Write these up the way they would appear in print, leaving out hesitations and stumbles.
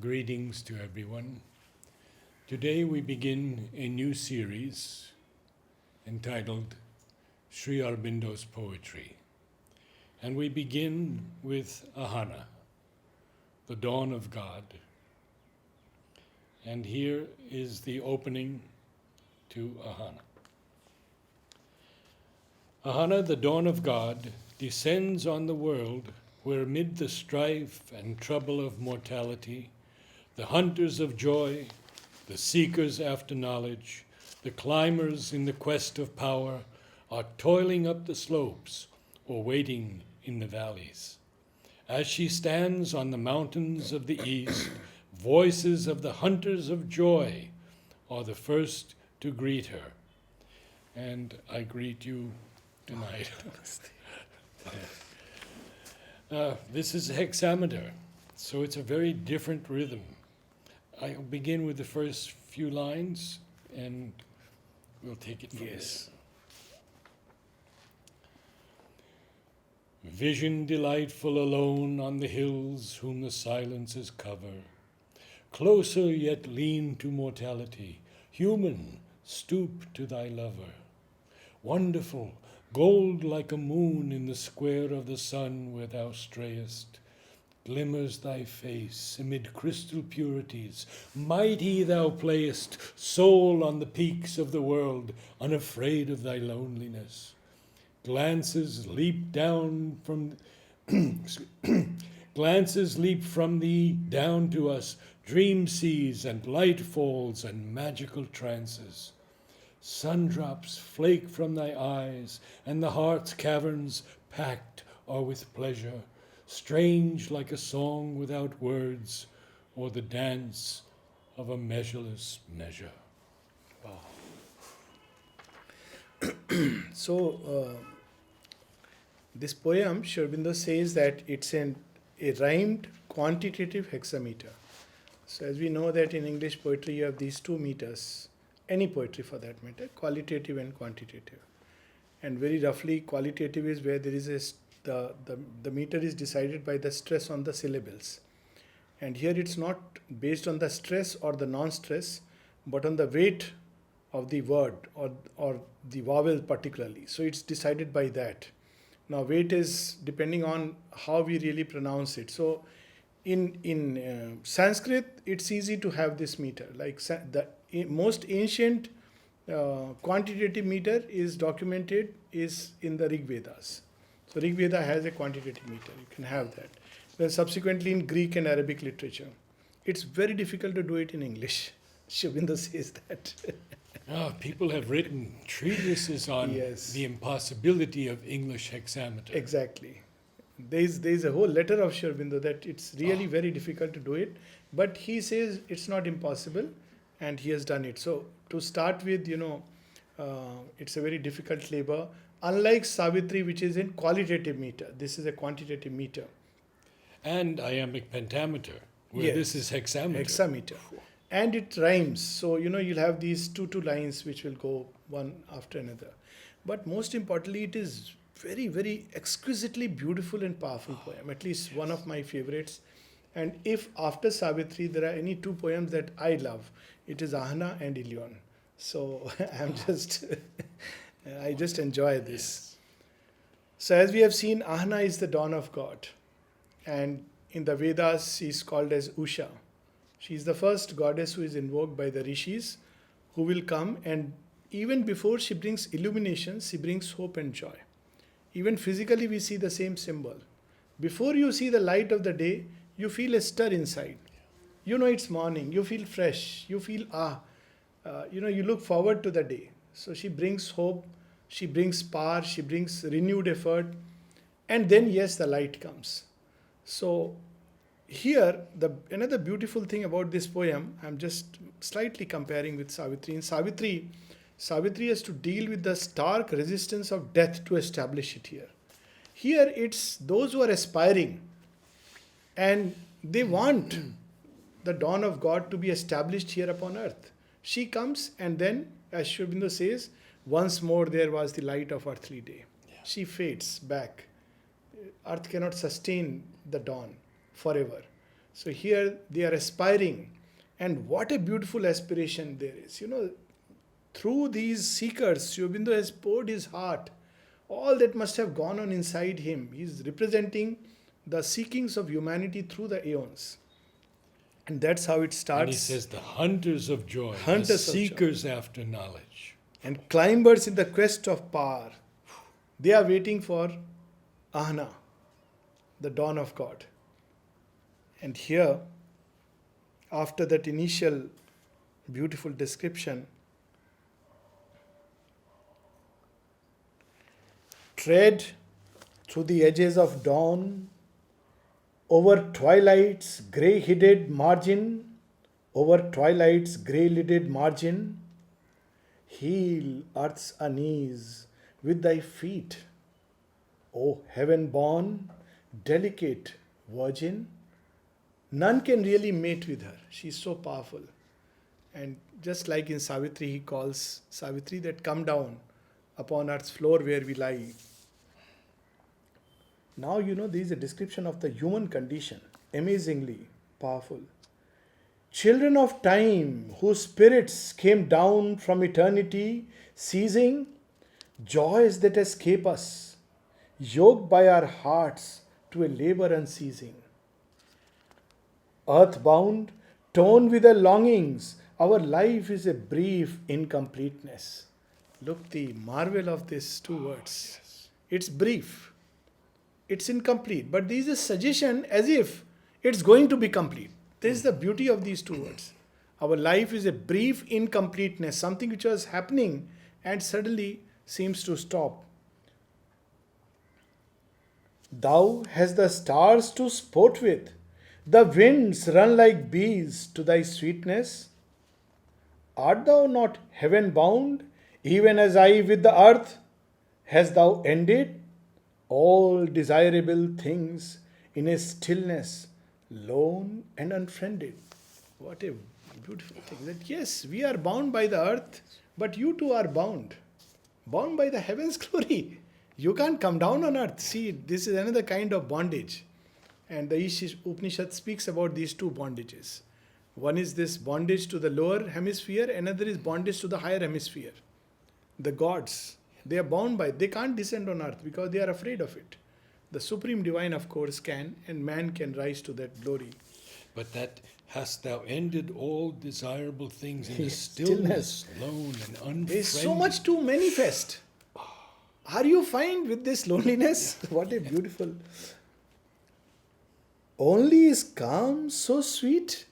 Greetings to everyone. Today we begin a new series entitled Sri Aurobindo's Poetry. And we begin with Ahana, the dawn of God. And here is the opening to Ahana. Ahana, the dawn of God, descends on the world where amid the strife and trouble of mortality, the hunters of joy, the seekers after knowledge, the climbers in the quest of power are toiling up the slopes or waiting in the valleys. As she stands on the mountains of the east, voices of the hunters of joy are the first to greet her. And I greet you tonight. This is a hexameter, so it's a very different rhythm. I'll begin with the first few lines, and we'll take it from there. Vision delightful alone on the hills whom the silences cover, closer yet lean to mortality, human, stoop to thy lover. Wonderful, gold like a moon in the square of the sun where thou strayest, glimmers thy face amid crystal purities. Mighty thou playest, soul on the peaks of the world, unafraid of thy loneliness. Glances leap down from glances leap from thee down to us, dream seas and light falls and magical trances. Sundrops flake from thy eyes, and the heart's caverns packed are with pleasure, strange like a song without words, or the dance of a measureless measure. Wow. So, this poem, Aurobindo says that it's a rhymed quantitative hexameter. So, as we know that in English poetry you have these two meters, any poetry for that matter, qualitative and quantitative. And very roughly, qualitative is where there is the meter is decided by the stress on the syllables. And here it's not based on the stress or the non-stress, but on the weight of the word or the vowel particularly. So it's decided by that. Now weight is depending on how we really pronounce it. So in Sanskrit, it's easy to have this meter. Like the most ancient quantitative meter is documented is in the Rig Vedas. So Rig Veda has a quantitative meter. You can have that. Then subsequently in Greek and Arabic literature, it's very difficult to do it in English. Aurobindo says that. People have written treatises on the impossibility of English hexameter. Exactly. There's a whole letter of Aurobindo that it's really very difficult to do it, but he says it's not impossible, and he has done it. So to start with, it's a very difficult labor. Unlike Savitri, which is in qualitative meter, this is a quantitative meter. And iambic pentameter, where this is hexameter. Hexameter. And it rhymes. So, you'll have these two lines which will go one after another. But most importantly, it is very, very exquisitely beautiful and powerful poem. At least one of my favorites. And if after Savitri there are any two poems that I love, it is Ahana and Ilion. So I just enjoy this. So as we have seen, Ahana is the dawn of God. And in the Vedas, she is called as Usha. She is the first goddess who is invoked by the rishis, who will come, and even before she brings illumination, she brings hope and joy. Even physically we see the same symbol. Before you see the light of the day, you feel a stir inside. It's morning, you feel fresh, you feel you look forward to the day. So she brings hope, she brings power, she brings renewed effort, and then yes, the light comes. So here, another beautiful thing about this poem, I'm just slightly comparing with Savitri. In Savitri has to deal with the stark resistance of death to establish it here. Here, it's those who are aspiring and they want the dawn of God to be established here upon earth. She comes, and then, as Aurobindo says, once more there was the light of earthly day. Yeah. She fades back. Earth cannot sustain the dawn forever. So here they are aspiring. And what a beautiful aspiration there is. Through these seekers, Sri Aurobindo has poured his heart. All that must have gone on inside him. He is representing the seekings of humanity through the aeons. And that's how it starts. And he says the hunters of joy, the Hunters of joy. seekers after knowledge. And climbers in the quest of power. They are waiting for Ahana, the dawn of God. And here, after that initial beautiful description, tread through the edges of dawn, over twilight's grey-lidded margin, heal earth's unease with thy feet, O heaven-born, delicate virgin. None can really mate with her. She is so powerful. And just like in Savitri, he calls Savitri that come down upon earth's floor where we lie. Now there is a description of the human condition, amazingly powerful. Children of time, whose spirits came down from eternity, seizing joys that escape us, yoked by our hearts to a labor unceasing. Earthbound, torn with our longings, our life is a brief incompleteness. Look, the marvel of these two words. It's brief. It's incomplete. But there is a suggestion as if it's going to be complete. This is the beauty of these two words. Our life is a brief incompleteness, something which was happening and suddenly seems to stop. Thou hast the stars to sport with, the winds run like bees to thy sweetness. Art thou not heaven bound, even as I with the earth? Hast thou ended all desirable things in a stillness, lone and unfriended? What a beautiful thing. That yes, we are bound by the earth, but you too are bound by the heaven's glory. You can't come down on earth. See, this is another kind of bondage. And the Upanishad speaks about these two bondages. One is this bondage to the lower hemisphere, another is bondage to the higher hemisphere. The gods, they are bound by it. They can't descend on earth because they are afraid of it. The Supreme Divine, of course, can, and man can rise to that glory. But that hast thou ended all desirable things in the stillness, lone and unfriended. There is so much to manifest. Are you fine with this loneliness? What a beautiful... Only is calm so sweet?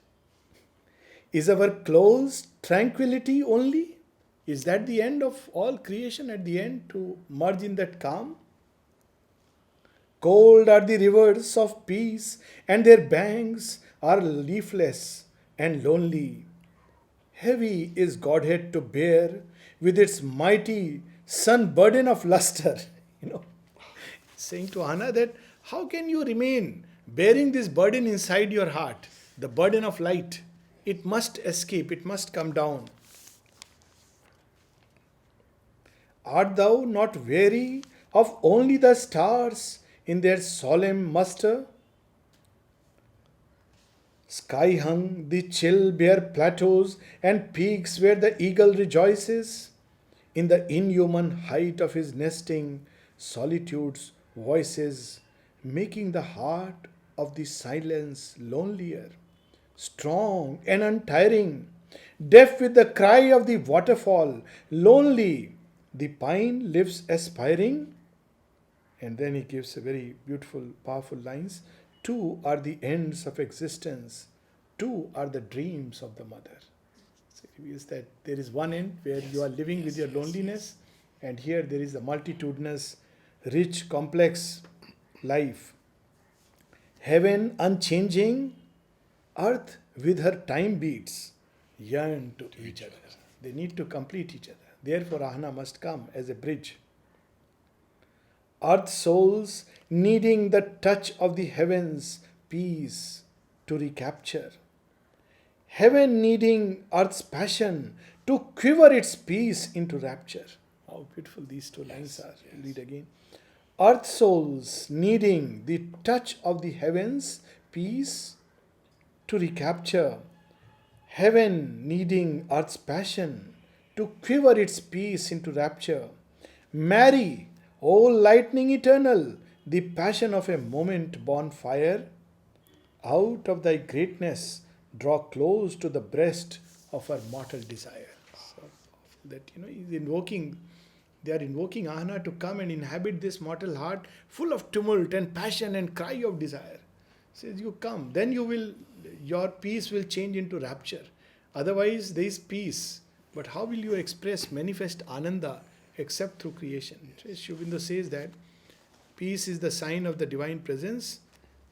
Is our close tranquility only? Is that the end of all creation at the end, to merge in that calm? Cold are the rivers of peace, and their banks are leafless and lonely. Heavy is Godhead to bear with its mighty sun burden of luster. Saying to Ahana that how can you remain bearing this burden inside your heart, the burden of light? It must escape, it must come down. Art thou not weary of only the stars in their solemn muster? Sky hung the chill bare plateaus and peaks where the eagle rejoices in the inhuman height of his nesting, solitude's voices, making the heart of the silence lonelier, strong and untiring, deaf with the cry of the waterfall, lonely, the pine lives aspiring. And then he gives a very beautiful, powerful lines. Two are the ends of existence. Two are the dreams of the mother. So it reveals that there is one end where you are living with your loneliness, and here there is a multitudinous, rich, complex life. Heaven unchanging, earth with her time beats yearn to each other. They need to complete each other. Therefore, Ahana must come as a bridge. Earth souls needing the touch of the heavens, peace to recapture. Heaven needing earth's passion to quiver its peace into rapture. How beautiful these two lines are. Yes. Read again. Earth souls needing the touch of the heavens, peace to recapture, heaven needing earth's passion to quiver its peace into rapture. Marry, O lightning eternal, the passion of a moment born fire. Out of thy greatness, draw close to the breast of our mortal desire. So that he's invoking, they are invoking Ahana to come and inhabit this mortal heart full of tumult and passion and cry of desire. Says you come, then your peace will change into rapture. Otherwise, there is peace. But how will you express, manifest Ananda except through creation? Aurobindo says that peace is the sign of the divine presence,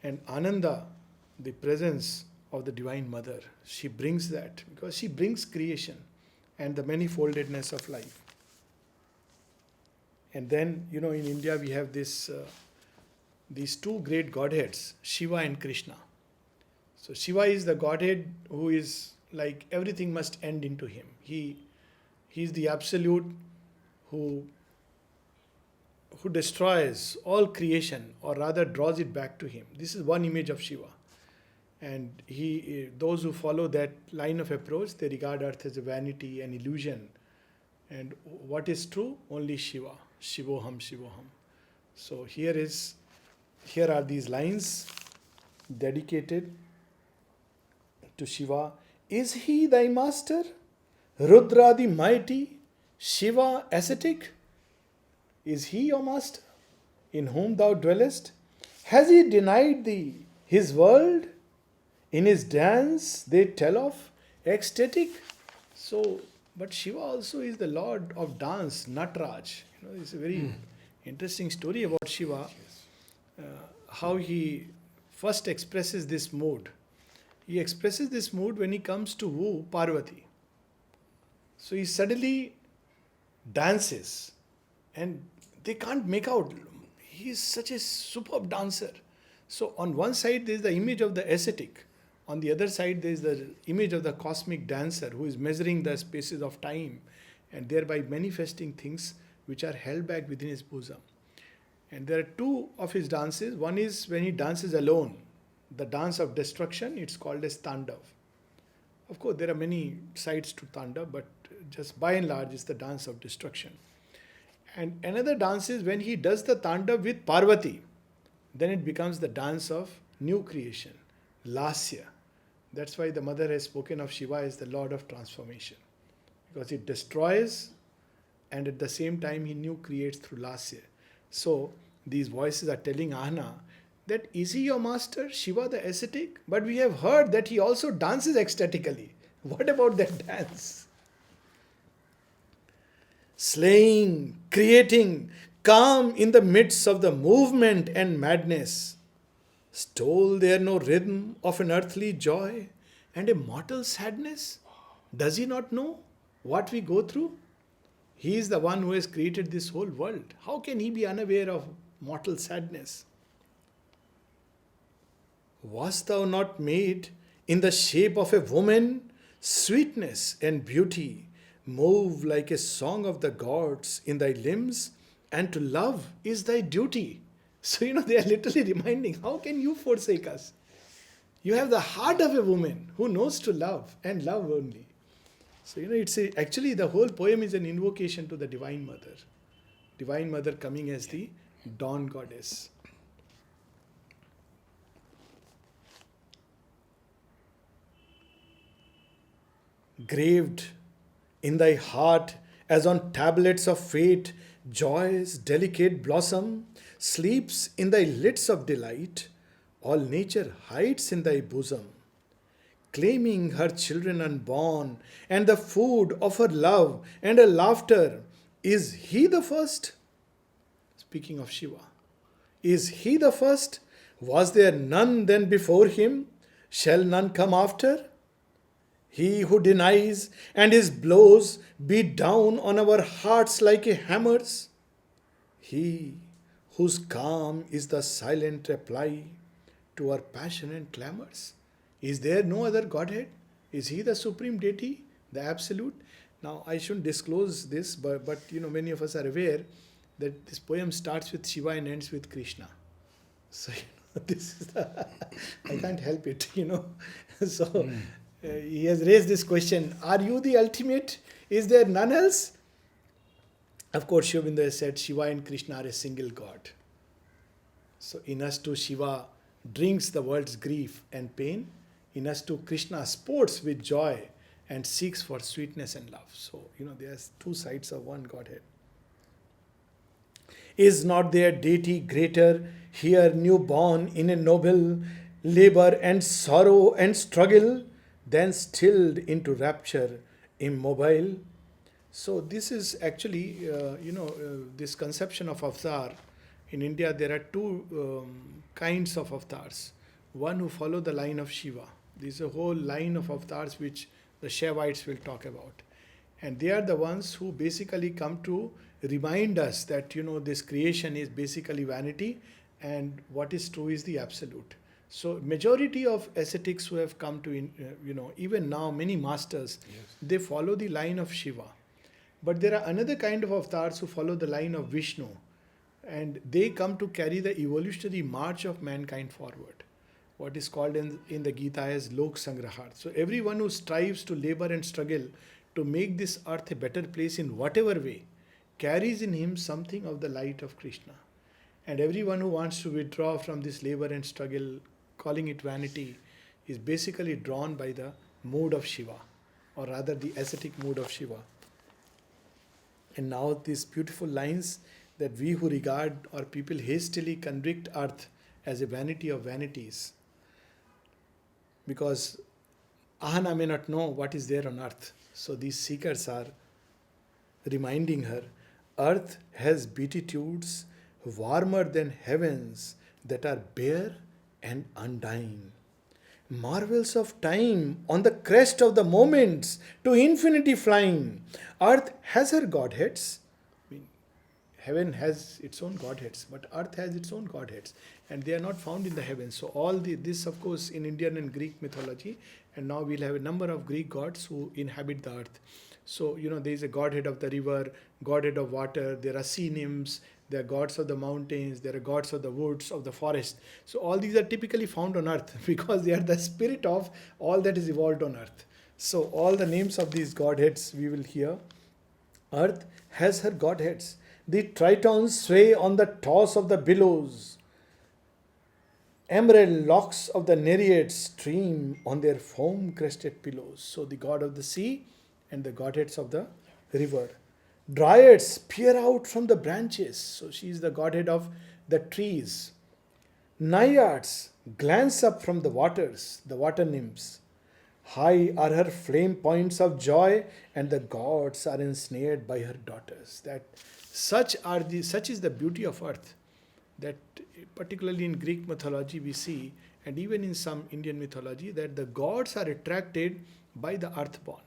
and Ananda, the presence of the Divine Mother. She brings that because she brings creation and the manifoldedness of life. And then, in India we have these two great godheads, Shiva and Krishna. So Shiva is the godhead who is like everything must end into him. He is the absolute who destroys all creation, or rather draws it back to him. This is one image of Shiva. And those who follow that line of approach, they regard earth as a vanity, an illusion. And what is true? Only Shiva. Shivoham, Shivoham. So here are these lines dedicated to Shiva. Is he thy master? Rudra the mighty? Shiva ascetic? Is he your master, in whom thou dwellest? Has he denied thee his world? In his dance they tell of ecstatic. So, but Shiva also is the lord of dance, Natraj. It's a very interesting story about Shiva, how he first expresses this mood. He expresses this mood when he comes to woo Parvati. So he suddenly dances and they can't make out. He is such a superb dancer. So on one side there is the image of the ascetic. On the other side there is the image of the cosmic dancer who is measuring the spaces of time and thereby manifesting things which are held back within his bosom. And there are two of his dances. One is when he dances alone, the dance of destruction. It's called as Tandav. Of course, there are many sides to Tandav, but just by and large, it's the dance of destruction. And another dance is when he does the Tandav with Parvati. Then it becomes the dance of new creation, Lasya. That's why the mother has spoken of Shiva as the Lord of transformation. Because it destroys and at the same time he new creates through Lasya. So these voices are telling Ahana that is he your master, Shiva the ascetic? But we have heard that he also dances ecstatically. What about that dance? Slaying, creating, calm in the midst of the movement and madness. Stole there no rhythm of an earthly joy and a mortal sadness? Does he not know what we go through? He is the one who has created this whole world. How can he be unaware of mortal sadness? Wast thou not made in the shape of a woman? Sweetness and beauty move like a song of the gods in thy limbs, and to love is thy duty. So, they are literally reminding, how can you forsake us? You have the heart of a woman who knows to love and love only. So, actually the whole poem is an invocation to the Divine Mother. Divine Mother coming as the dawn goddess. Graved in thy heart as on tablets of fate, joy's delicate blossom sleeps in thy lids of delight, all nature hides in thy bosom. Claiming her children unborn and the food of her love and her laughter, is he the first? Speaking of Shiva, is he the first? Was there none then before him? Shall none come after? He who denies and his blows beat down on our hearts like a hammers. He whose calm is the silent reply to our passion and clamors. Is there no other Godhead? Is he the supreme deity, the absolute? Now I shouldn't disclose this, but many of us are aware that this poem starts with Shiva and ends with Krishna. So This is I can't help it, So he has raised this question: are you the ultimate? Is there none else? Of course, Aurobindo has said Shiva and Krishna are a single God. So in us too, Shiva drinks the world's grief and pain. In us too, Krishna sports with joy and seeks for sweetness and love. So, there's two sides of one Godhead. Is not there deity greater, here newborn in a noble labor and sorrow and struggle, then stilled into rapture, immobile? So this is actually, this conception of avatar. In India, there are two kinds of avatars. One who follow the line of Shiva. There is a whole line of avatars which the Shaivites will talk about. And they are the ones who basically come to remind us that, this creation is basically vanity and what is true is the absolute. So majority of ascetics who have come to, even now many masters, Yes. they follow the line of Shiva. But there are another kind of avatars who follow the line of Vishnu, and they come to carry the evolutionary march of mankind forward. What is called in the Gita as Lok Sangrahar. So everyone who strives to labor and struggle to make this earth a better place in whatever way carries in him something of the light of Krishna. And everyone who wants to withdraw from this labor and struggle, calling it vanity, is basically drawn by the mood of Shiva, or rather the ascetic mood of Shiva. And now these beautiful lines that we who regard or people hastily convict earth as a vanity of vanities, because Ahana may not know what is there on earth. So these seekers are reminding her, earth has beatitudes warmer than heavens that are bare and undying. Marvels of time on the crest of the moments to infinity flying. Earth has her godheads. I mean, heaven has its own godheads, but earth has its own godheads, and they are not found in the heavens. So this of course in Indian and Greek mythology, and now we'll have a number of Greek gods who inhabit the earth. So there is a godhead of the river, godhead of water, there are sea nymphs, there are gods of the mountains, there are gods of the woods, of the forest. So all these are typically found on earth because they are the spirit of all that is evolved on earth. So all the names of these godheads we will hear. Earth has her godheads. The tritons sway on the toss of the billows. Emerald locks of the Nereids stream on their foam-crested pillows. So the god of the sea and the godheads of the river. Dryads peer out from the branches. So she is the godhead of the trees. Naiads glance up from the waters, the water nymphs. High are her flame points of joy, and the gods are ensnared by her daughters. That such is the beauty of earth, that particularly in Greek mythology we see, and even in some Indian mythology, that the gods are attracted by the earthborn.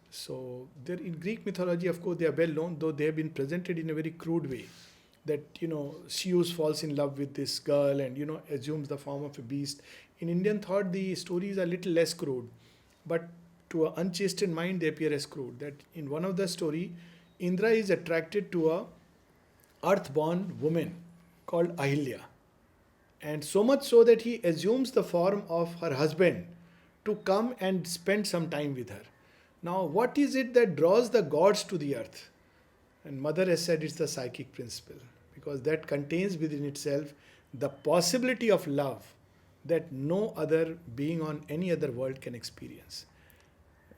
So there in Greek mythology, of course, they are well known, though they have been presented in a very crude way. That Zeus falls in love with this girl and assumes the form of a beast. In Indian thought, the stories are a little less crude, but to an unchastened mind, they appear as crude. That in one of the story, Indra is attracted to a earthborn woman called Ahilya, and so much so that he assumes the form of her husband to come and spend some time with her. Now, what is it that draws the gods to the earth? And Mother has said it's the psychic principle, because that contains within itself the possibility of love that no other being on any other world can experience.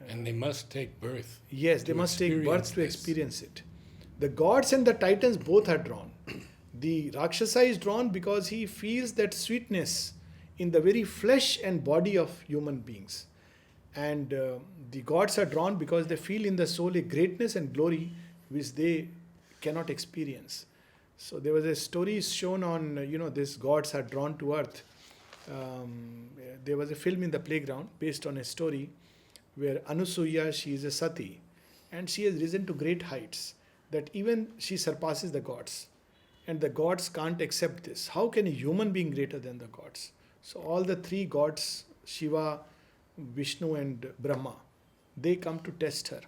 And they must take birth. Yes, they must take birth to this. experience it. The gods and the titans both are drawn. The Rakshasa is drawn because he feels that sweetness in the very flesh and body of human beings. And the gods are drawn because they feel in the soul a greatness and glory which they cannot experience. So there was a story shown on, these gods are drawn to earth. There was a film in the playground based on a story where Anusuya, she is a sati, and she has risen to great heights, that even she surpasses the gods. And the gods can't accept this. How can a human being greater than the gods? So all the three gods, Shiva, Vishnu and Brahma, they come to test her.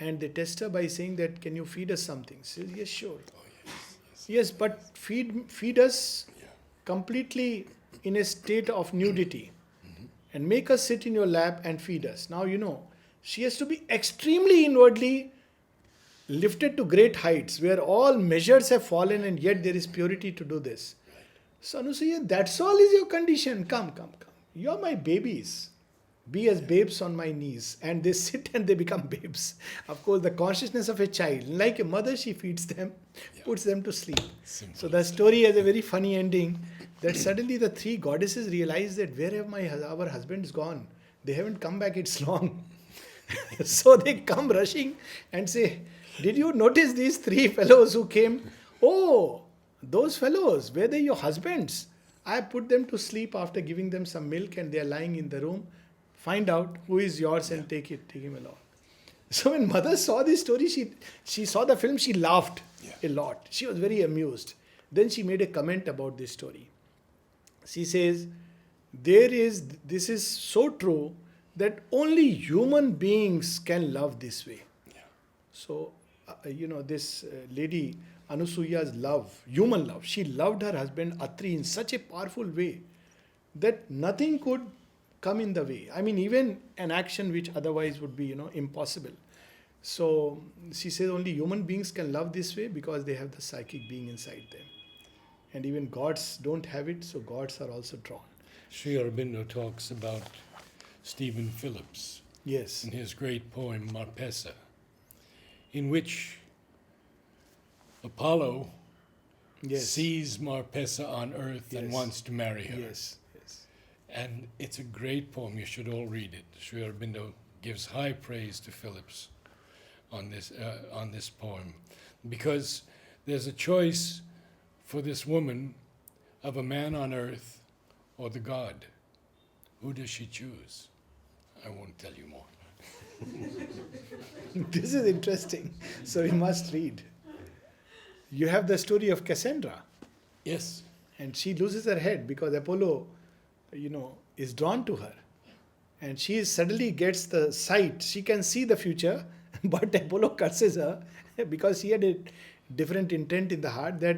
And they test her by saying that, can you feed us something? She says, yes, sure. Oh, yes. Yes, but feed us Yeah. completely in a state of nudity and make us sit in your lap and feed us. Now, she has to be extremely inwardly lifted to great heights where all measures have fallen and yet there is purity to do this. So Anusuya, that's all is your condition. Come. You're my babies. Be as babes on my knees. And they sit and they become babes. Of course, the consciousness of a child. Like a mother, she feeds them, puts them to sleep. Simple. So the story has a very funny ending that suddenly the three goddesses realize that where have our husbands gone? They haven't come back, it's long. So they come rushing and say, did you notice these three fellows who came? Oh, those fellows, were they your husbands? I put them to sleep after giving them some milk and they are lying in the room. Find out who is yours and take him along. So when mother saw this story, she saw the film, she laughed a lot. She was very amused. Then she made a comment about this story. She says, this is so true that only human beings can love this way. Yeah. So, this lady, Anusuya's love, human love, she loved her husband Atri in such a powerful way that nothing could come in the way. I mean, even an action which otherwise would be, impossible. So, she says only human beings can love this way because they have the psychic being inside them. And even gods don't have it, so gods are also drawn. Sri Aurobindo talks about Stephen Phillips Yes. in his great poem Marpessa, in which Apollo Yes. sees Marpessa on earth and Yes. wants to marry her. Yes. And it's a great poem. You should all read it. Sri Aurobindo gives high praise to Phillips on this poem, because there's a choice for this woman of a man on earth or the god. Who does she choose? I won't tell you more. This is interesting. So we must read. You have the story of Cassandra, Yes. and she loses her head because Apollo, is drawn to her. And she suddenly gets the sight. She can see the future, but Apollo curses her because he had a different intent in the heart that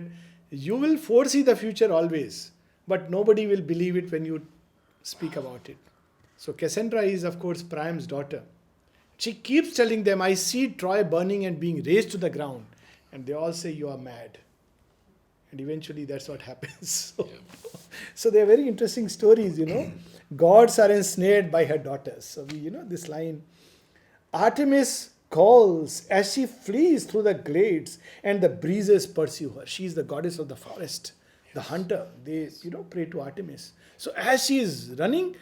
you will foresee the future always, but nobody will believe it when you speak about it. So Cassandra is, of course, Priam's daughter. She keeps telling them, I see Troy burning and being razed to the ground. And they all say, you are mad. And eventually that's what happens. So they are very interesting stories, Gods are ensnared by her daughters. So this line, Artemis calls as she flees through the glades and the breezes pursue her. She is the goddess of the forest, the hunter. They, pray to Artemis. So as she is running,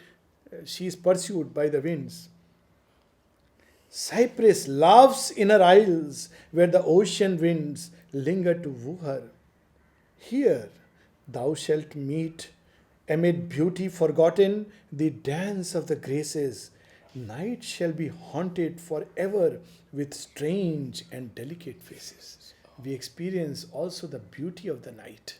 she is pursued by the winds. Cypress laughs in her isles where the ocean winds linger to woo her. Here thou shalt meet, amid beauty forgotten, the dance of the graces. Night shall be haunted forever with strange and delicate faces. We experience also the beauty of the night,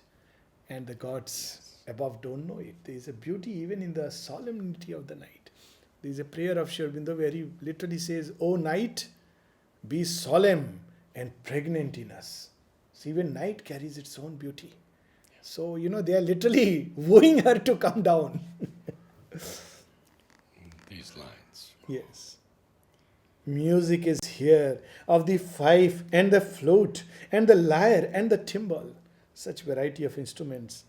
and the gods above don't know it. There is a beauty even in the solemnity of the night. There is a prayer of Sri Aurobindo where he literally says, O night, be solemn and pregnant in us. So even night carries its own beauty. So, they are literally wooing her to come down. These lines. Yes. Music is here of the fife and the flute and the lyre and the timbrel. Such variety of instruments.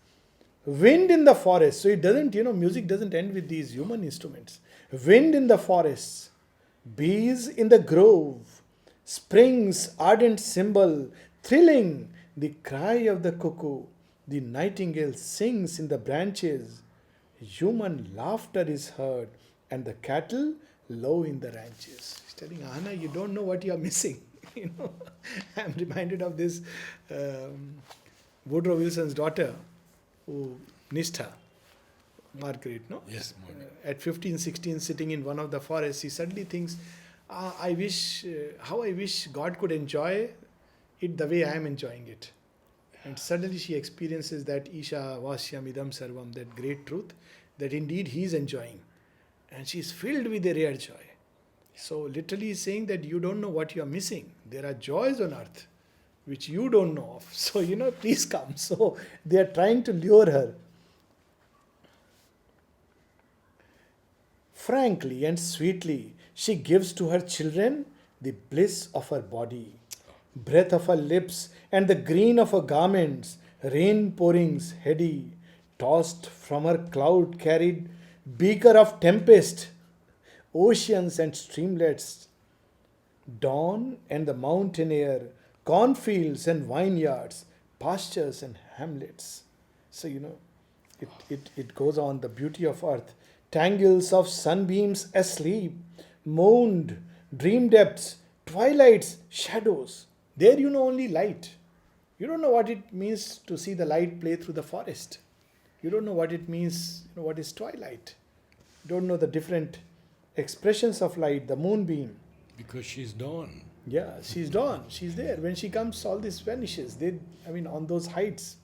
Wind in the forest. So it doesn't, music doesn't end with these human instruments. Wind in the forests. Bees in the grove. Spring's ardent symbol. Thrilling the cry of the cuckoo. The nightingale sings in the branches. Human laughter is heard. And the cattle low in the ranches. He's telling Ahana, you don't know what you are missing. I'm reminded of this Woodrow Wilson's daughter, Nishtha, Margaret, no? Yes, Margaret. At 15, 16, sitting in one of the forests, he suddenly thinks, how I wish God could enjoy it the way I am enjoying it. And suddenly she experiences that Isha Vasyam Idam Sarvam, that great truth, that indeed he is enjoying. And she is filled with a rare joy. So literally he's saying that you don't know what you are missing. There are joys on earth which you don't know of. So, please come. So they are trying to lure her. Frankly and sweetly, she gives to her children the bliss of her body, breath of her lips, and the green of her garments, rain pourings heady, tossed from her cloud carried beaker of tempest, oceans and streamlets, dawn and the mountain air, cornfields and vineyards, pastures and hamlets. So, it goes on, the beauty of earth, tangles of sunbeams asleep, moaned, dream depths, twilights, shadows. There only light. You don't know what it means to see the light play through the forest. You don't know what it means, what is twilight. You don't know the different expressions of light, the moonbeam. Because she's dawn. Yeah, she's dawn. She's there. When she comes, all this vanishes. On those heights.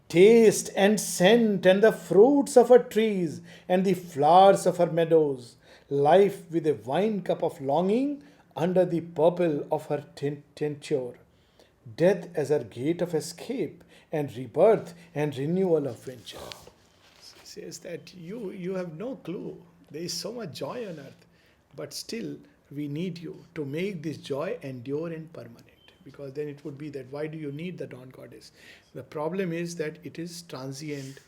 Taste and scent and the fruits of her trees and the flowers of her meadows. Life with a wine cup of longing under the purple of her tincture. Death as her gate of escape and rebirth and renewal of venture. She says that you have no clue. There is so much joy on earth. But still, we need you to make this joy endure and permanent. Because then it would be that why do you need the dawn goddess? The problem is that it is transient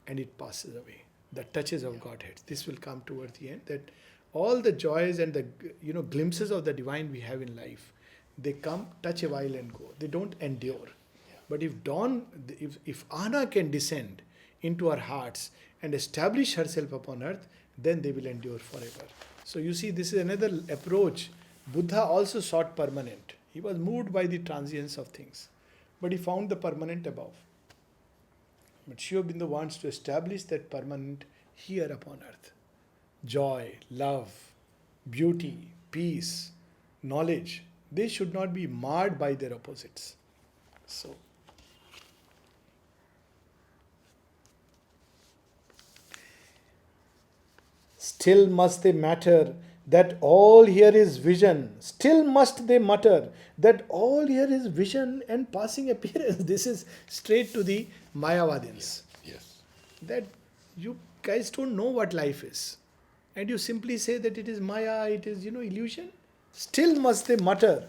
and it passes away. The touches of Godhead. This will come towards the end. That all the joys and the glimpses of the divine we have in life, they come, touch a while and go. They don't endure. Yeah. But if Ahana can descend into our hearts and establish herself upon earth, then they will endure forever. So you see, this is another approach. Buddha also sought permanent. He was moved by the transience of things. But he found the permanent above. But Aurobindo wants to establish that permanent here upon earth. Joy, love, beauty, peace, knowledge, they should not be marred by their opposites. So, still must they matter that all here is vision. Still must they mutter that all here is vision and passing appearance. This is straight to the Mayavadins. Yes. That you guys don't know what life is. And you simply say that it is Maya, it is, illusion. Still must they mutter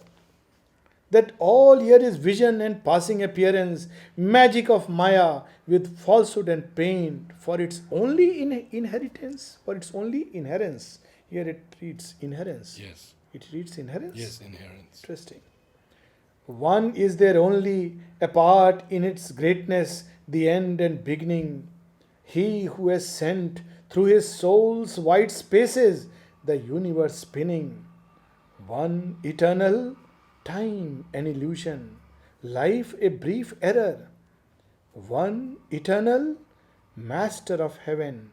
that all here is vision and passing appearance, magic of Maya with falsehood and pain for its only inheritance, for its only inherence. Here it reads inherence. Yes. It reads inherence? Yes, inherence. Interesting. One is there only, apart in its greatness, the end and beginning. He who has sent through his soul's wide spaces the universe spinning. One eternal, time an illusion, life a brief error. One eternal, master of heaven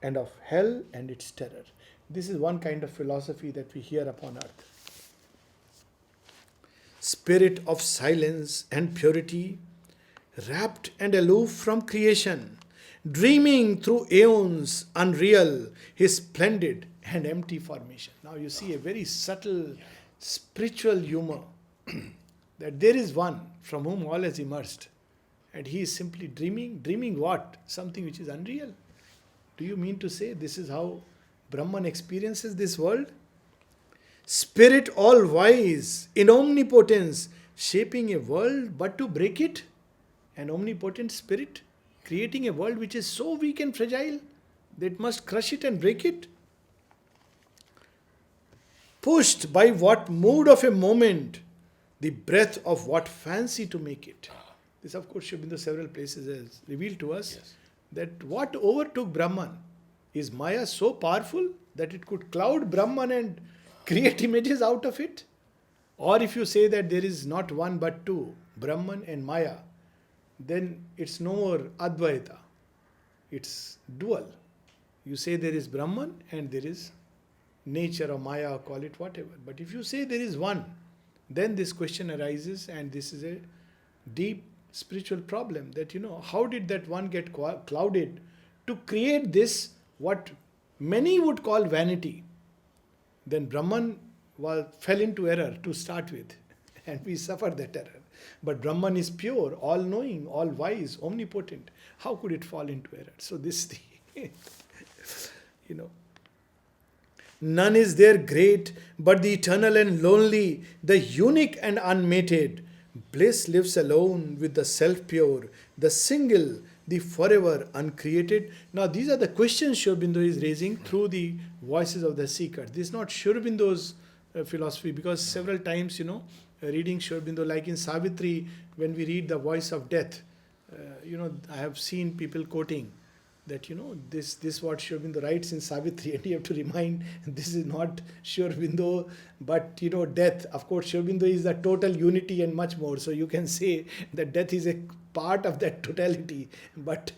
and of hell and its terror. This is one kind of philosophy that we hear upon earth. Spirit of silence and purity, wrapped and aloof from creation, dreaming through aeons unreal, his splendid and empty formation. Now you see a very subtle spiritual humor that there is one from whom all has emerged and he is simply dreaming. Dreaming what? Something which is unreal. Do you mean to say this is how Brahman experiences this world? Spirit all wise, in omnipotence, shaping a world but to break it. An omnipotent spirit creating a world which is so weak and fragile that it must crush it and break it. Pushed by what mood of a moment, the breath of what fancy to make it. This, of course, Aurobindo several places has revealed to us that what overtook Brahman is Maya so powerful that it could cloud Brahman and create images out of it. Or if you say that there is not one but two, Brahman and Maya, then it's no more Advaita. It's dual. You say there is Brahman and there is nature or Maya, or call it whatever. But if you say there is one, then this question arises, and this is a deep spiritual problem that, how did that one get clouded to create this, what many would call vanity? Then Brahman fell into error to start with, and we suffered that error. But Brahman is pure, all-knowing, all-wise, omnipotent. How could it fall into error? So this you know. None is there great, but the eternal and lonely, the unique and unmated. Bliss lives alone with the self-pure, the single, the forever uncreated. Now these are the questions Sri Aurobindo is raising through the voices of the seeker. This is not Sri Aurobindo's philosophy, because several times, reading Sri Aurobindo, like in Savitri, when we read the voice of death, I have seen people quoting that, this what Sri Aurobindo writes in Savitri, and you have to remind, this is not Sri Aurobindo, but, death. Of course, Sri Aurobindo is the total unity and much more. So you can say that death is a part of that totality, but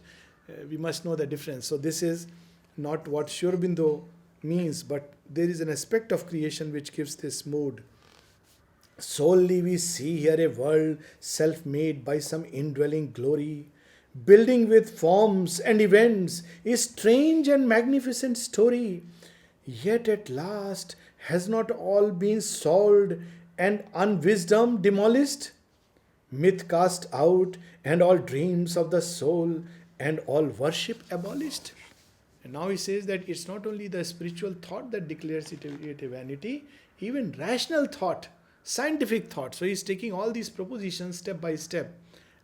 we must know the difference. So this is not what Sri Aurobindo means, but there is an aspect of creation which gives this mood. Solely we see here a world self-made by some indwelling glory, building with forms and events a strange and magnificent story. Yet at last has not all been solved and unwisdom demolished? Myth cast out and all dreams of the soul and all worship abolished? And now he says that it's not only the spiritual thought that declares it a vanity, even rational thought, scientific thought. So he's taking all these propositions step by step,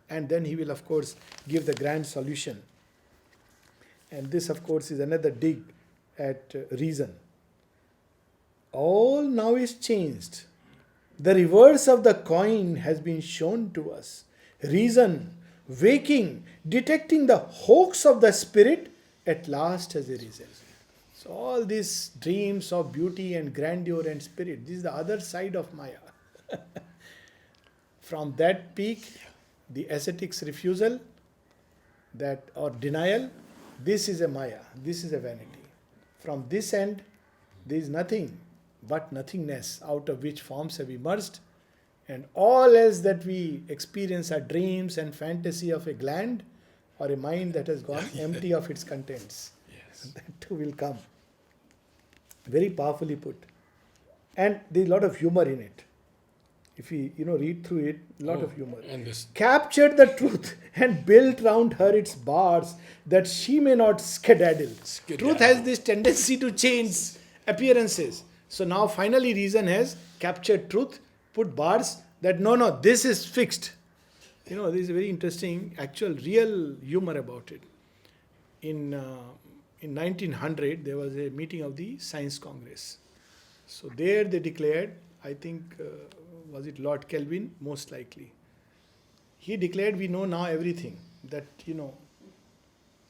and then he will, of course, give the grand solution. And this, of course, is another dig at reason. All now is changed. The reverse of the coin has been shown to us. Reason, waking, detecting the hoax of the spirit, at last has arisen. So all these dreams of beauty and grandeur and spirit, this is the other side of Maya. From that peak, the ascetic's refusal, that or denial, this is a Maya, this is a vanity. From this end, there is nothing but nothingness, out of which forms have emerged, and all else that we experience are dreams and fantasy of a gland or a mind that has gone empty of its contents. Yes. That too will come. Very powerfully put. And there is a lot of humor in it. If we read through it, a lot of humor. And this, Captured the truth and built round her its bars, that she may not skedaddle. Truth has this tendency to change appearances. So now finally reason has captured truth, put bars that no, this is fixed. There is a very interesting, actual, real humor about it. In 1900, there was a meeting of the Science Congress. So there they declared, I think, was it Lord Kelvin? Most likely. He declared, we know now everything that,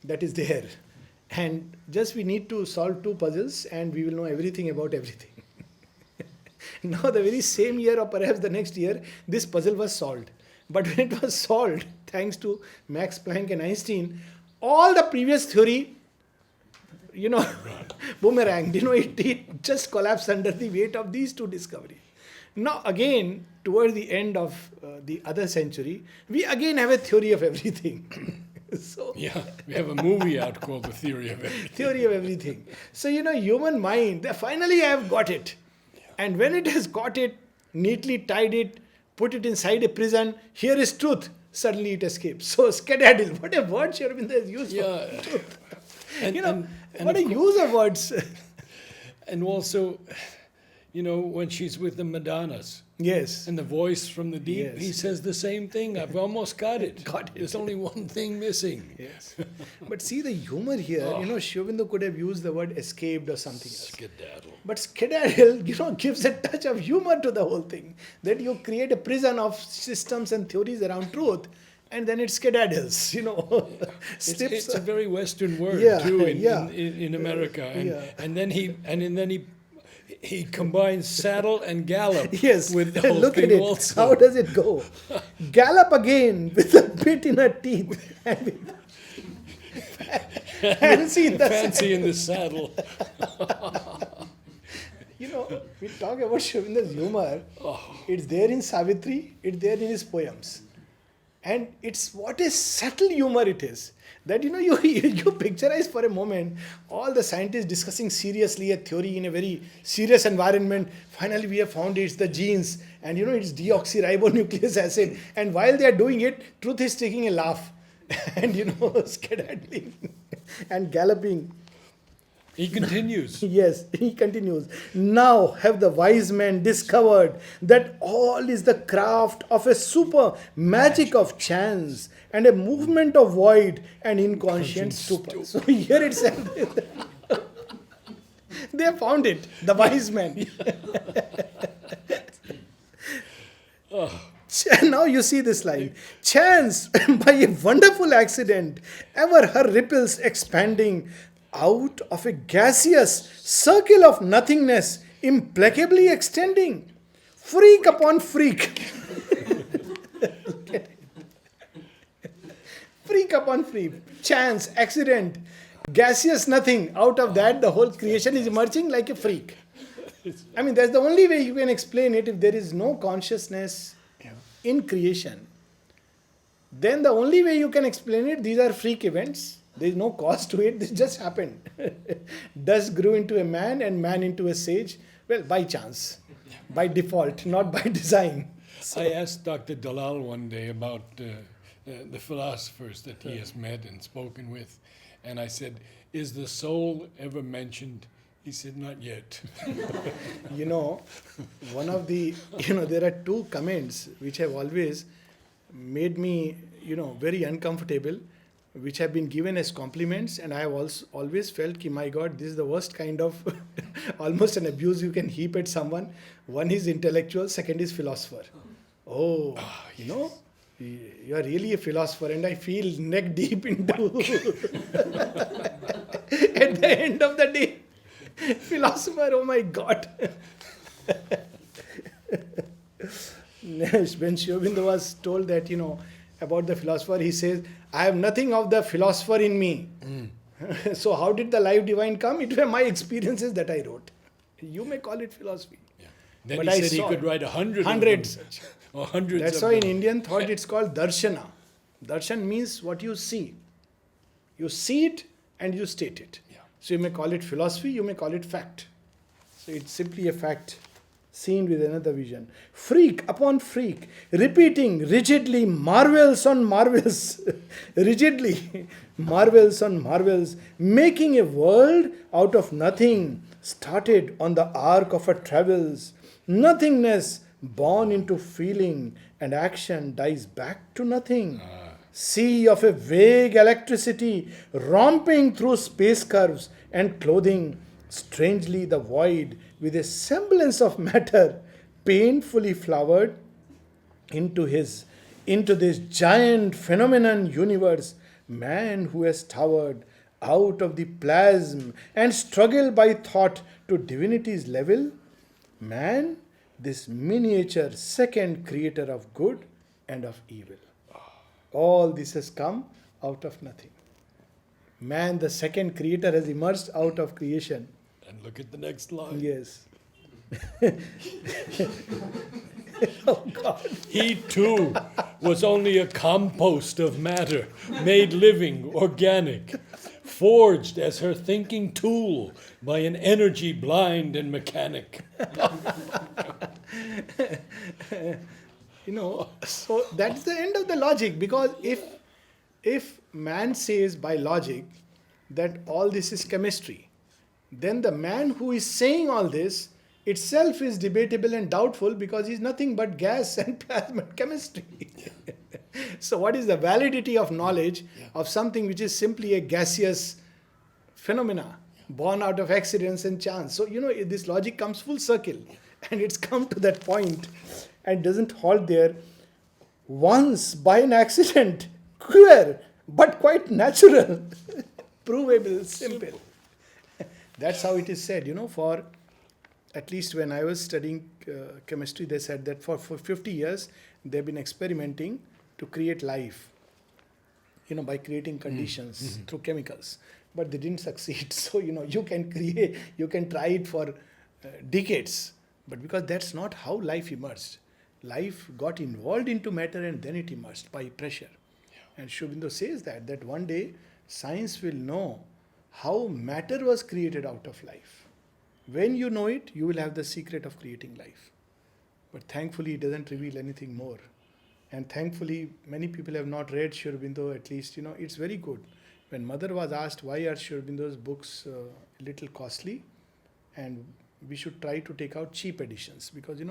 that is there. And just we need to solve two puzzles and we will know everything about everything. Now the very same year or perhaps the next year, this puzzle was solved. But when it was solved, thanks to Max Planck and Einstein, all the previous theory, boomeranged, it just collapsed under the weight of these two discoveries. Now again, toward the end of the other century, we again have a theory of everything. So yeah, we have a movie out called The Theory of Everything. Theory of everything. So, human mind, finally I have got it. Yeah. And when it has got it, neatly tied it, put it inside a prison, here is truth, suddenly it escapes. So skedaddle, what a word Sri Aurobindo has used for truth. And what a use of words. And also, when she's with the Madonnas. Yes. And the voice from the deep, Yes. he says the same thing. I've almost got it. Got it. There's only one thing missing. Yes. But see the humor here, Sri Aurobindo could have used the word escaped or something else. Skedaddle. But skedaddle, gives a touch of humor to the whole thing. That you create a prison of systems and theories around truth, and then it skedaddles, It's a very Western word too in America, and then he combines saddle and gallop. Yes, with the whole look thing at it. also. How does it go? Gallop again with a bit in her teeth and with fancy in the Fancy in the saddle. We talk about Sri Aurobindo's humor. It's there in Savitri, it's there in his poems. And it's what a subtle humor it is. That, you picturize for a moment all the scientists discussing seriously a theory in a very serious environment. Finally, we have found it's the genes and, it's deoxyribonucleic acid. And while they are doing it, truth is taking a laugh and, skedaddling and galloping. He continues. Yes, he continues. Now have the wise men discovered that all is the craft of a super magic of chance and a movement of void and inconscient stupor. So here it says they have found it, the wise men. Now you see this line. Chance, by a wonderful accident, ever her ripples expanding out of a gaseous circle of nothingness, implacably extending. Freak upon freak. Freak upon freak. Chance, accident, gaseous nothing. Out of that, the whole creation is emerging like a freak. I mean, that's the only way you can explain it. If there is no consciousness in creation, then the only way you can explain it, these are freak events. There is no cause to it. This just happened. Dust grew into a man and man into a sage. Well, by chance, by default, not by design. I asked Dr. Dalal one day about the philosophers that he has met and spoken with, and I said, "Is the soul ever mentioned?" He said, "Not yet." One of the, there are two comments which have always made me, very uncomfortable, which have been given as compliments, and I have also always felt, my God, this is the worst kind of, almost an abuse you can heap at someone. One is intellectual, second is philosopher. Oh, you are really a philosopher, and I feel neck deep into, at the end of the day, philosopher, oh my God. When Aurobindo was told that, about the philosopher, he says, I have nothing of the philosopher in me. So how did the life divine come? It were my experiences that I wrote. You may call it philosophy. Yeah. Then But he said he could write hundreds. of them. Or hundreds That's of why in them. Indian thought it's called darshana. Darshan means what you see. You see it and you state it. Yeah. So you may call it philosophy, you may call it fact. So it's simply a fact seen with another vision. Freak upon freak, repeating rigidly marvels on marvels, rigidly marvels on marvels, making a world out of nothing, started on the arc of her travels. Nothingness born into feeling, and action dies back to nothing. Sea of a vague electricity, romping through space curves and clothing strangely the void with a semblance of matter, painfully flowered into this giant phenomenon universe. Man who has towered out of the plasm and struggled by thought to divinity's level. Man, this miniature second creator of good and of evil. All this has come out of nothing. Man, the second creator, has emerged out of creation. And look at the next line. Yes. Oh God. He too was only a compost of matter, made living, organic, forged as her thinking tool by an energy blind and mechanic. So that's the end of the logic, because if man says by logic that all this is chemistry, then the man who is saying all this itself is debatable and doubtful, because he's nothing but gas and plasma chemistry. So what is the validity of knowledge of something which is simply a gaseous phenomena born out of accidents and chance? So this logic comes full circle, and it's come to that point and doesn't halt there. Once by an accident, queer but quite natural, provable, simple. That's how it is said, for at least when I was studying chemistry, they said that for 50 years they've been experimenting to create life, by creating conditions through chemicals. But they didn't succeed. So, you can try it for decades. But because that's not how life emerged. Life got involved into matter and then it emerged by pressure. Yeah. And Aurobindo says that one day science will know how matter was created out of life. When you know it, you will have the secret of creating life. But thankfully, it doesn't reveal anything more. And thankfully, many people have not read Aurobindo, at least, it's very good. When mother was asked why are Sri Aurobindo's books a little costly, and we should try to take out cheap editions, because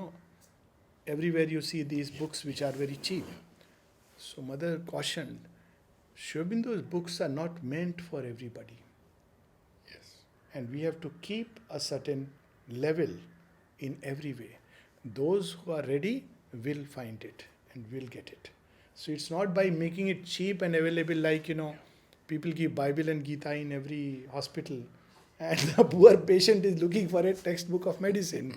everywhere you see these books which are very cheap. So mother cautioned, Sri Aurobindo's books are not meant for everybody. Yes. And we have to keep a certain level in every way. Those who are ready will find it and will get it. So it's not by making it cheap and available, like people give Bible and Gita in every hospital, and the poor patient is looking for a textbook of medicine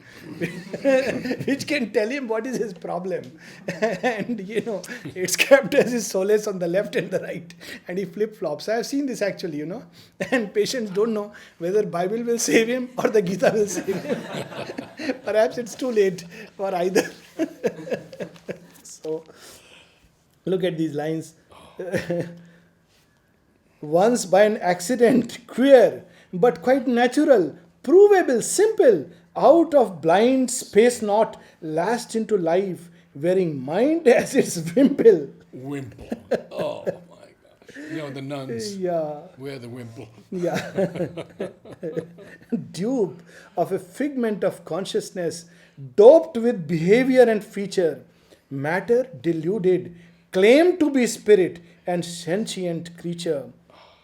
which can tell him what is his problem. And it's kept as his solace on the left and the right, and he flip-flops. I have seen this actually, and patients don't know whether Bible will save him or the Gita will save him. Perhaps it's too late for either. So look at these lines. Once by an accident, queer, but quite natural, provable, simple, out of blind space not, last into life, wearing mind as its wimple. Wimple. Oh my gosh. The nuns wear the wimple. Yeah. Dupe of a figment of consciousness, doped with behavior and feature, matter deluded, claimed to be spirit and sentient creature.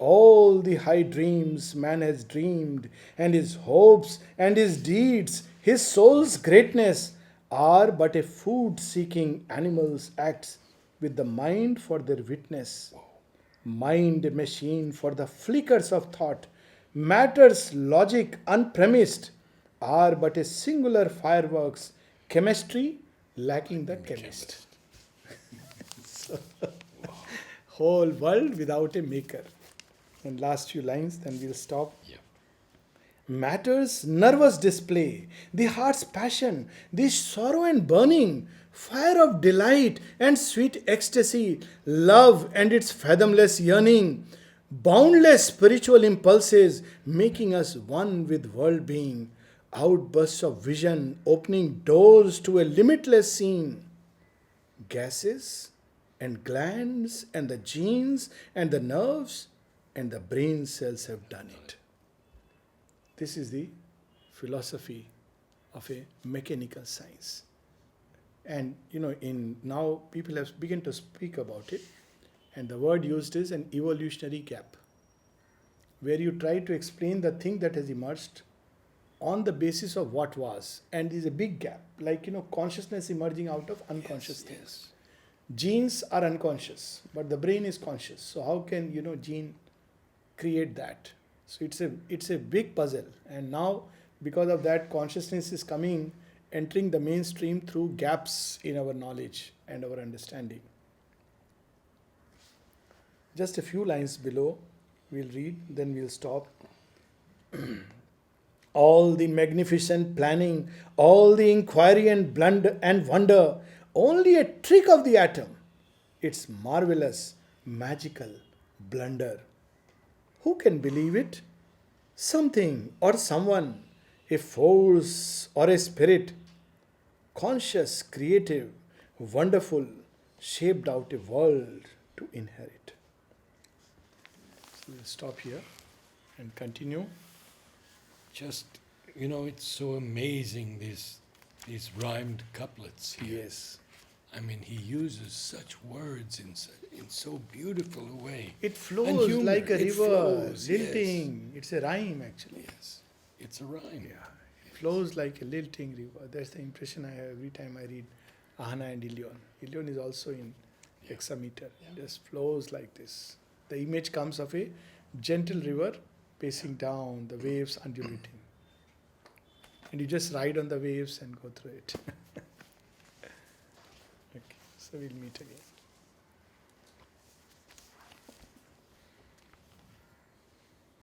All the high dreams man has dreamed, and his hopes and his deeds, his soul's greatness, are but a food-seeking animal's acts with the mind for their witness. Mind a machine for the flickers of thought, matter's logic unpremised, are but a singular fireworks, chemistry lacking the chemist. So, whole world without a maker. And last few lines, then we'll stop. Yeah. Matter's nervous display, the heart's passion, the sorrow and burning, fire of delight and sweet ecstasy, love and its fathomless yearning, boundless spiritual impulses making us one with world being, outbursts of vision opening doors to a limitless scene, gases and glands and the genes and the nerves and the brain cells have done it. This is the philosophy of a mechanical science. And in now people have begun to speak about it, and the word used is an evolutionary gap, where you try to explain the thing that has emerged on the basis of what was, and is a big gap, like consciousness emerging out of unconscious things. Yes. Genes are unconscious, but the brain is conscious. So how can gene create that? So it's a big puzzle, and now because of that, consciousness is entering the mainstream through gaps in our knowledge and our understanding. Just a few lines below we'll read, then we'll stop. All the magnificent planning, all the inquiry and blunder and wonder, only a trick of the atom, its marvelous, magical blunder. Who can believe it? Something or someone, a force or a spirit, conscious, creative, wonderful, shaped out a world to inherit. So we'll stop here and continue. Just, it's so amazing, these rhymed couplets here. Yes. I mean, he uses such words in so beautiful a way. It And flows humor, like a it river, flows, lilting. It's a rhyme actually. Yes, it's a rhyme. Yeah. It flows like a lilting river. That's the impression I have every time I read Ahana and Ilion. Ilion is also in hexameter. Yeah. It just flows like this. The image comes of a gentle river pacing down, the waves undulating. And you just ride on the waves and go through it. Okay, so we'll meet again.